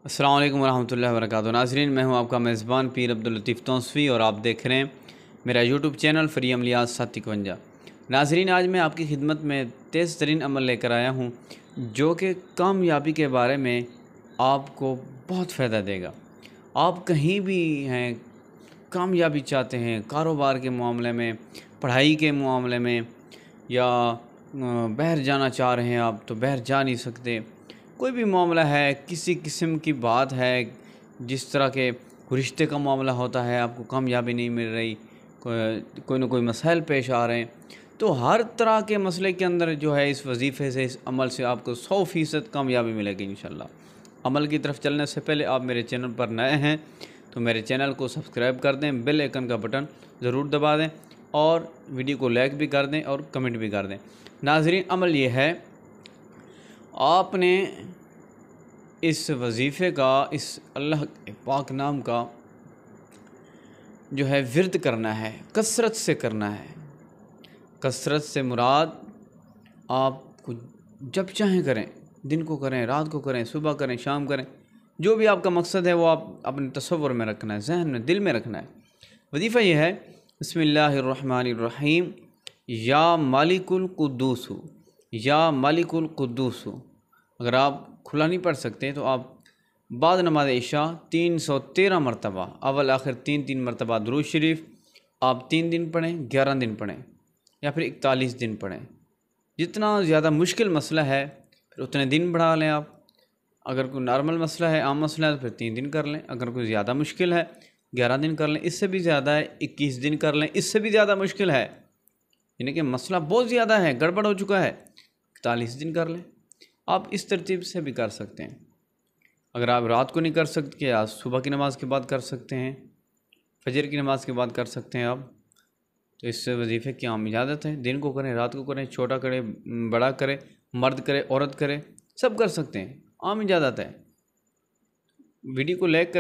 अस्सलाम वालेकुम रहमतुल्लाहि व बरकातुहू। नाज़रीन, मैं हूं आपका मेज़बान पीर अब्दुल लतीफ़ तौसफ़ी और आप देख रहे हैं मेरा यूट्यूब चैनल फ़री अमलियात 751। नाज़रीन, आज मैं आपकी खिदमत में तेज़ तरीन अमल लेकर आया हूं जो कि कामयाबी के बारे में आपको बहुत फ़ायदा देगा। आप कहीं भी हैं, कामयाबी चाहते हैं, कारोबार के मामले में, पढ़ाई के मामले में, या बाहर जाना चाह रहे हैं आप तो बाहर जा नहीं सकते, कोई भी मामला है, किसी किस्म की बात है, जिस तरह के रिश्ते का मामला होता है, आपको कामयाबी नहीं मिल रही, कोई ना कोई मसाइल पेश आ रहे हैं, तो हर तरह के मसले के अंदर जो है इस वजीफ़े से, इस अमल से आपको 100% कामयाबी मिलेगी इंशाल्लाह। अमल की तरफ चलने से पहले आप मेरे चैनल पर नए हैं तो मेरे चैनल को सब्सक्राइब कर दें, बेल आइकन का बटन ज़रूर दबा दें और वीडियो को लाइक भी कर दें और कमेंट भी कर दें। नाज़रीन, अमल ये है, आपने इस वजीफ़े का, इस अल्लाह के पाक नाम का जो है विर्द करना है, कसरत से करना है। कसरत से मुराद आप जब चाहें करें, दिन को करें, रात को करें, सुबह करें, शाम करें, जो भी आपका मकसद है वो आप अपने तसव्वुर में रखना है, जहन में, दिल में रखना है। वजीफ़ा यह है, बिस्मिल्लाहिर्रहमानिर्रहीम, या मालिकुल कुद्दूसु, या मालिकुल कुद्दूसु। अगर आप खुला नहीं पढ़ सकते तो आप बाद नमाज इशा 313 मरतबा, अव्वल आखिर 3 मरतबा दुरूद शरीफ आप 3 दिन पढ़ें, 11 दिन पढ़ें या फिर 41 दिन पढ़ें। जितना ज़्यादा मुश्किल मसला है फिर उतने दिन बढ़ा लें आप। अगर कोई नॉर्मल मसला है, आम मसला है, तो फिर 3 दिन कर लें। अगर कोई ज़्यादा मुश्किल है 11 दिन कर लें, इससे भी ज़्यादा है 21 दिन कर लें, इससे भी ज़्यादा मुश्किल है, यानी कि मसला बहुत ज़्यादा है, गड़बड़ हो चुका है, 41 दिन कर लें। आप इस तरतीब से भी कर सकते हैं। अगर आप रात को नहीं कर सकते, आज सुबह की नमाज़ के बाद कर सकते हैं, फजर की नमाज़ के बाद कर सकते हैं आप। तो इससे वजीफ़े की आम इजाज़त है। दिन को करें, रात को करें, छोटा करें, बड़ा करें, मर्द करे, औरत करे, सब कर सकते हैं, आम इजाज़त है। वीडियो को लाइक कर